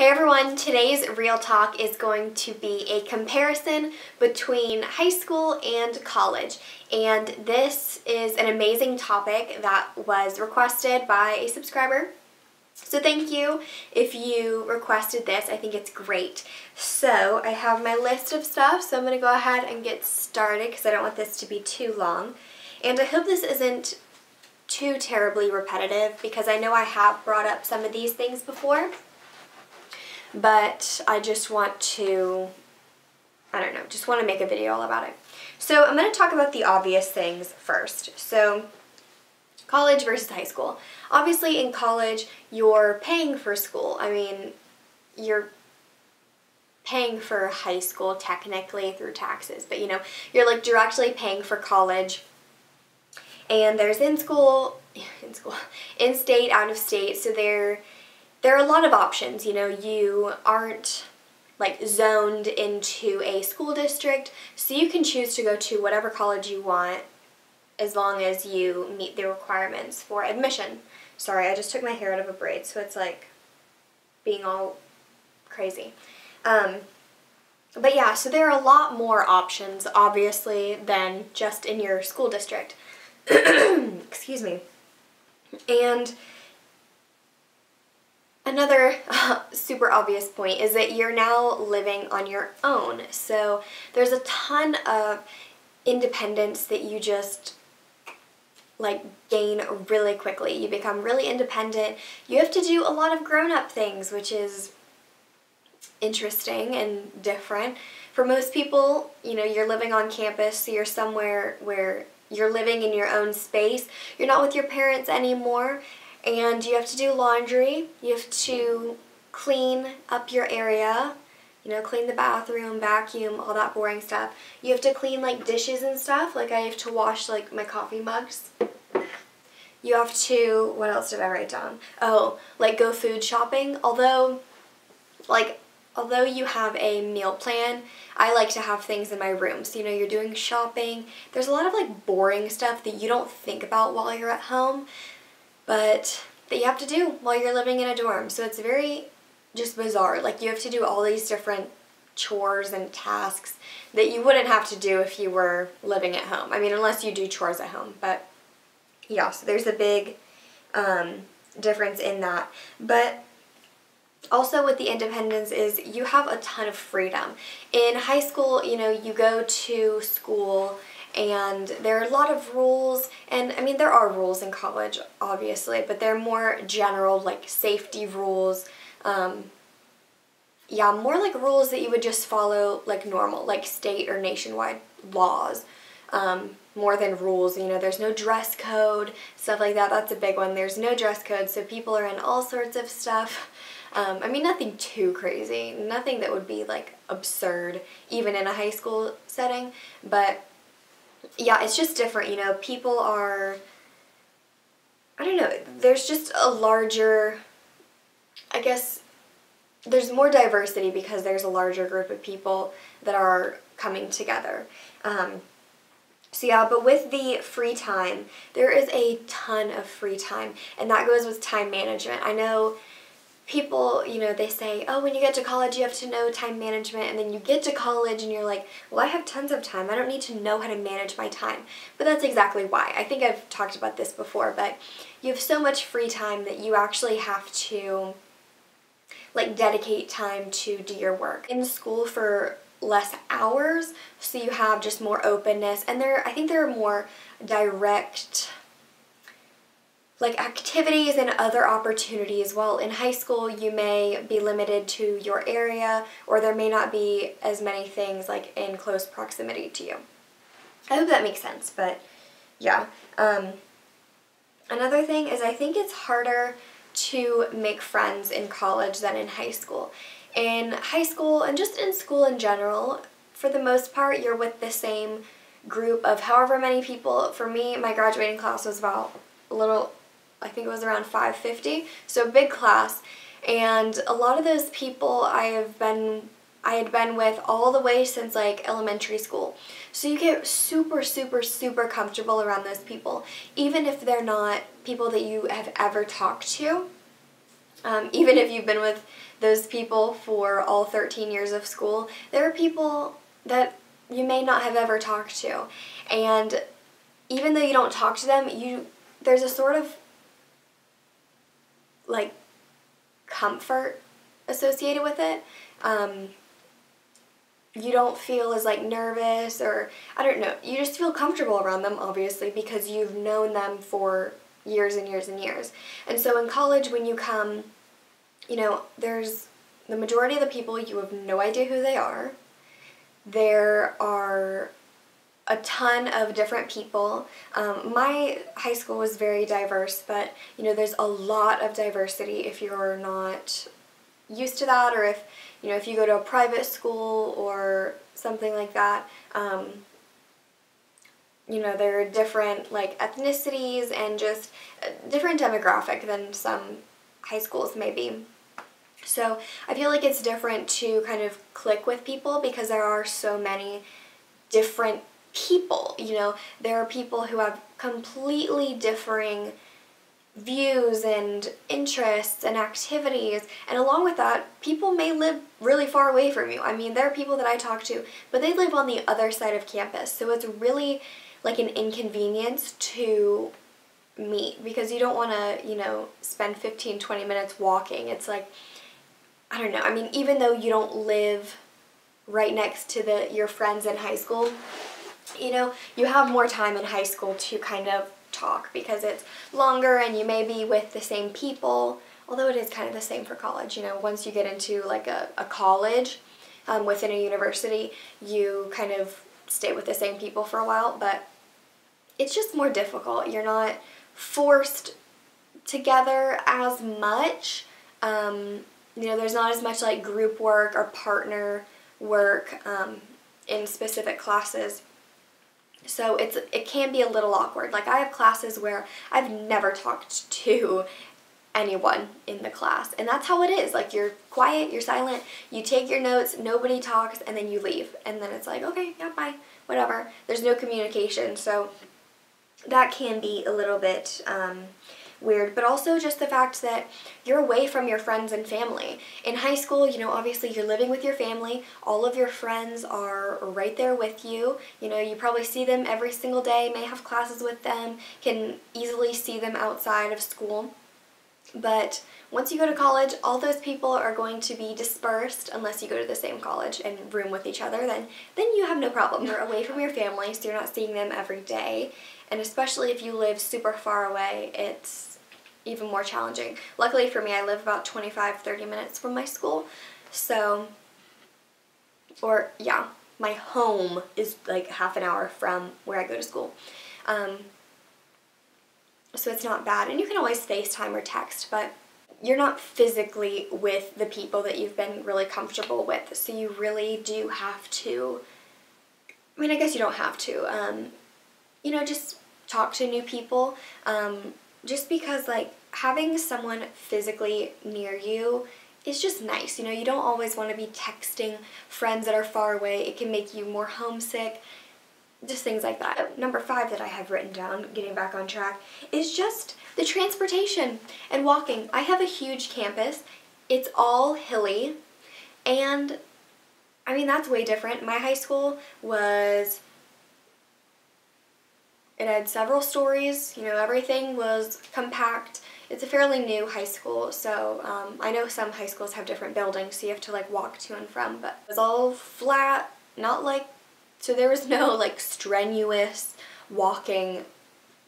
Hey everyone, today's Real Talk is going to be a comparison between high school and college. And this is an amazing topic that was requested by a subscriber. So thank you if you requested this. I think it's great. So I have my list of stuff, so I'm going to go ahead and get started because I don't want this to be too long. And I hope this isn't too terribly repetitive because I know I have brought up some of these things before. But I just want to, just want to make a video all about it. So I'm going to talk about the obvious things first. So college versus high school. Obviously in college, you're paying for school. I mean, you're paying for high school technically through taxes, but you're like directly paying for college. And there's in-state, out-of-state, so there are a lot of options. You aren't like zoned into a school district, so you can choose to go to whatever college you want as long as you meet the requirements for admission. Sorry, I just took my hair out of a braid, so it's like being all crazy. But yeah, so there are a lot more options, obviously, than just in your school district. Excuse me. And another super obvious point is that you're now living on your own. So there's a ton of independence that you just gain really quickly. You become really independent. You have to do a lot of grown-up things, which is interesting and different. For most people, you're living on campus, so you're somewhere where you're living in your own space. You're not with your parents anymore. And you have to do laundry, you have to clean up your area, clean the bathroom, vacuum, all that boring stuff. You have to clean dishes and stuff, I have to wash my coffee mugs. You have to, what else did I write down? Oh, go food shopping. Although you have a meal plan, I like to have things in my room. So, you're doing shopping. There's a lot of boring stuff that you don't think about while you're at home, but that you have to do while you're living in a dorm. So it's very just bizarre. You have to do all these different chores and tasks that you wouldn't have to do if you were living at home. I mean, unless you do chores at home. But yeah, so there's a big difference in that. But also with the independence is you have a ton of freedom. In high school, you go to school and there are a lot of rules, and I mean there are rules in college obviously, but they're more general, safety rules, more rules that you would just follow normal, state or nationwide laws, more than rules. There's no dress code, stuff like that. That's a big one. There's no dress code, so people are in all sorts of stuff. I mean, nothing too crazy, nothing that would be absurd even in a high school setting, but yeah, it's just different, people are, there's just a larger, I guess, there's more diversity because there's a larger group of people that are coming together. So yeah, but with the free time, there is a ton of free time, and that goes with time management. I know people, they say, oh, when you get to college, you have to know time management, and then you get to college and you're like, well, I have tons of time. I don't need to know how to manage my time. But that's exactly why. I think I've talked about this before, but you have so much free time that you actually have to, dedicate time to do your work. In school for less hours, so you have just more openness, and I think there are more direct activities and other opportunities. While in high school you may be limited to your area, or there may not be as many things in close proximity to you. I hope that makes sense, but yeah. Another thing is I think it's harder to make friends in college than in high school. In high school, and just in school in general, for the most part, you're with the same group of however many people. For me, my graduating class was about I think it was around 550, so big class, and a lot of those people I had been with all the way since elementary school. So you get super, super, super comfortable around those people, even if they're not people that you have ever talked to. Even if you've been with those people for all 13 years of school, there are people that you may not have ever talked to. And even though you don't talk to them, there's a sort of like comfort associated with it. You don't feel as like nervous, or I don't know, you just feel comfortable around them, obviously, because you've known them for years and years and years. And so in college, when you come, you know, there's the majority of the people, you have no idea who they are. There are a ton of different people. My high school was very diverse, but you know, there's a lot of diversity if you're not used to that, or if, you know, if you go to a private school or something like that. You know, there are different like ethnicities and just a different demographic than some high schools maybe. So I feel like it's different to kind of click with people because there are so many different people. You know, there are people who have completely differing views and interests and activities, and along with that, people may live really far away from you. I mean, there are people that I talk to, but they live on the other side of campus, so it's really like an inconvenience to meet because you don't want to, you know, spend 15-20 minutes walking. It's like, I don't know, I mean, even though you don't live right next to your friends in high school, you know, you have more time in high school to kind of talk because it's longer and you may be with the same people, although it is kind of the same for college. You know, once you get into like a college within a university, you kind of stay with the same people for a while, but it's just more difficult. You're not forced together as much. You know, there's not as much like group work or partner work in specific classes. So it can be a little awkward. Like I have classes where I've never talked to anyone in the class, and that's how it is. Like you're quiet, you're silent, you take your notes, nobody talks, and then you leave. And then it's like, okay, yeah, bye, whatever. There's no communication, so that can be a little bit weird, but also just the fact that you're away from your friends and family. In high school, you know, obviously you're living with your family, all of your friends are right there with you, you know, you probably see them every single day, may have classes with them, can easily see them outside of school. But once you go to college, all those people are going to be dispersed unless you go to the same college and room with each other. Then you have no problem. You're away from your family, so you're not seeing them every day. And especially if you live super far away, it's even more challenging. Luckily for me, I live about 25-30 minutes from my school. So, or yeah, my home is like half an hour from where I go to school. So it's not bad. And you can always FaceTime or text, but you're not physically with the people that you've been really comfortable with. So you really do have to, I mean, I guess you don't have to, you know, just talk to new people. Just because, like, having someone physically near you is just nice. You know, you don't always want to be texting friends that are far away. It can make you more homesick. Just things like that. Number 5 that I have written down, getting back on track, is just the transportation and walking. I have a huge campus. It's all hilly. And, I mean, that's way different. My high school was... It had several stories, you know, everything was compact. It's a fairly new high school, so I know some high schools have different buildings, so you have to like walk to and from, but it was all flat, not like, so there was no like strenuous walking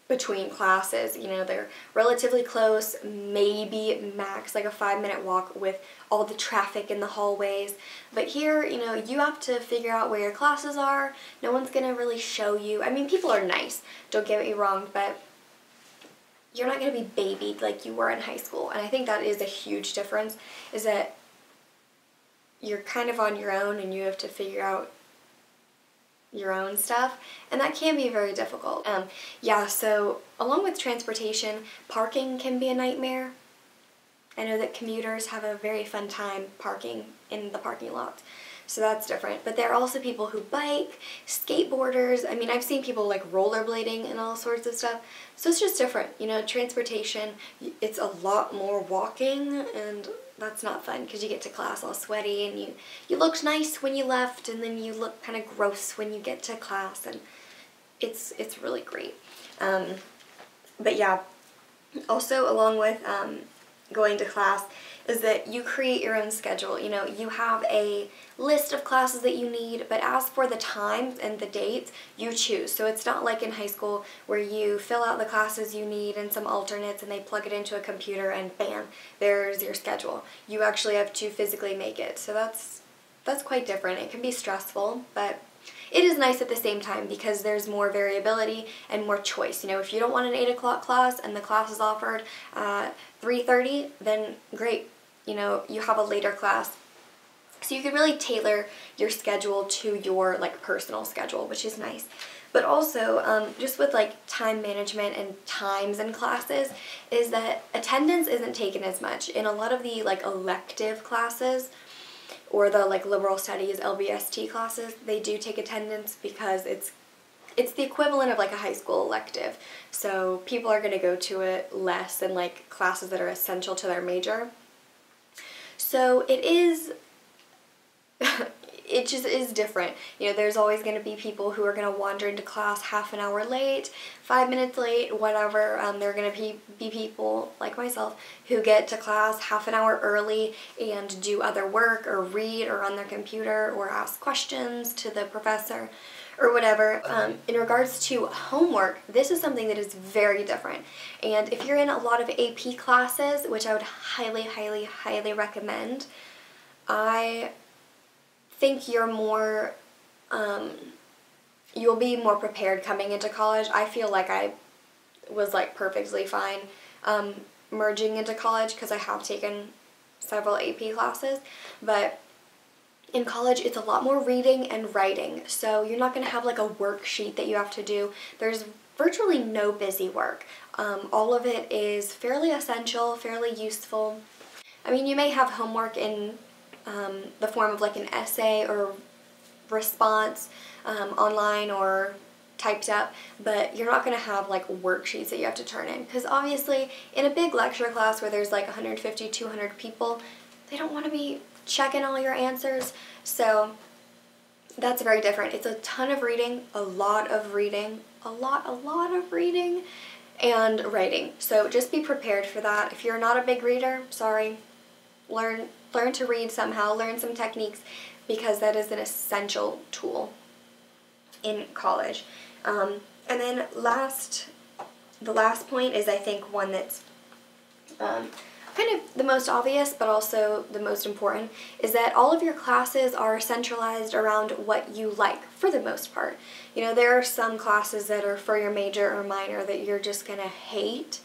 between classes. You know, they're relatively close, maybe max like a 5-minute walk with all the traffic in the hallways. But here, you know, you have to figure out where your classes are. No one's gonna really show you. I mean, people are nice, don't get me wrong, but you're not gonna be babied like you were in high school. And I think that is a huge difference, is that you're kind of on your own and you have to figure out your own stuff, and that can be very difficult. Yeah, so along with transportation, parking can be a nightmare. I know that commuters have a very fun time parking in the parking lot. so that's different. But there are also people who bike, skateboarders. I mean, I've seen people like rollerblading and all sorts of stuff. So it's just different, you know, transportation, it's a lot more walking, and that's not fun because you get to class all sweaty and you looked nice when you left, and then you look kind of gross when you get to class, and it's really great. But yeah, also along with going to class is that you create your own schedule. You know, you have a list of classes that you need, but as for the times and the dates, you choose. So it's not like in high school where you fill out the classes you need and some alternates and they plug it into a computer and bam, there's your schedule. You actually have to physically make it. So that's quite different. It can be stressful, but it is nice at the same time because there's more variability and more choice. You know, if you don't want an 8 o'clock class and the class is offered 3:30, then great. You know, you have a later class. So you can really tailor your schedule to your like personal schedule, which is nice. But also, just with like time management and times in classes, is that attendance isn't taken as much. In a lot of the like elective classes, or the like liberal studies, LBST classes, they do take attendance because it's the equivalent of like a high school elective. So people are going to go to it less than like classes that are essential to their major. So it is, it just is different. You know, there's always going to be people who are going to wander into class half an hour late, 5 minutes late, whatever. There are going to be people like myself who get to class half an hour early and do other work or read or on their computer or ask questions to the professor or whatever. In regards to homework, this is something that is very different. And if you're in a lot of AP classes, which I would highly, highly, highly recommend, I think you're more, you'll be more prepared coming into college. I feel like I was like perfectly fine merging into college because I have taken several AP classes, but in college it's a lot more reading and writing, so you're not going to have like a worksheet that you have to do. There's virtually no busy work. All of it is fairly essential, fairly useful. I mean, you may have homework in the form of like an essay or response online or typed up, but you're not going to have like worksheets that you have to turn in, because obviously in a big lecture class where there's like 150, 200 people, they don't want to be checking all your answers. So that's very different. It's a ton of reading, a lot of reading, a lot of reading, and writing. So just be prepared for that. If you're not a big reader, sorry, learn to read somehow, learn some techniques, because that is an essential tool in college. And then the last point is, I think, one that's kind of the most obvious but also the most important, is that all of your classes are centralized around what you like for the most part. You know, there are some classes that are for your major or minor that you're just gonna hate,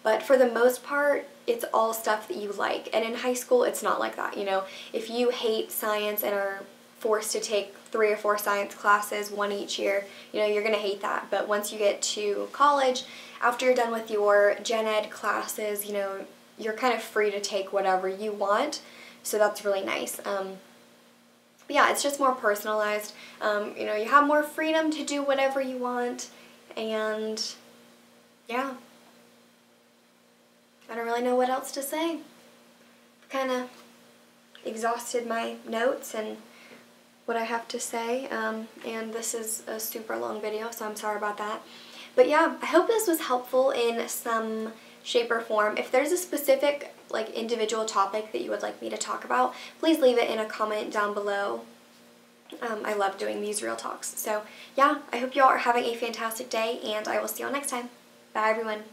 but for the most part, it's all stuff that you like. And in high school, it's not like that. You know, if you hate science and are forced to take 3 or 4 science classes, one each year, you know, you're gonna hate that. But once you get to college, after you're done with your gen ed classes, you know, you're kind of free to take whatever you want, so that's really nice. But yeah, it's just more personalized. You know, you have more freedom to do whatever you want, and yeah, I don't really know what else to say. I've kind of exhausted my notes and what I have to say, and this is a super long video, so I'm sorry about that. But yeah, I hope this was helpful in some shape or form. If there's a specific like individual topic that you would like me to talk about, please leave it in a comment down below. I love doing these real talks. So yeah, I hope you all are having a fantastic day, and I will see you all next time. Bye everyone.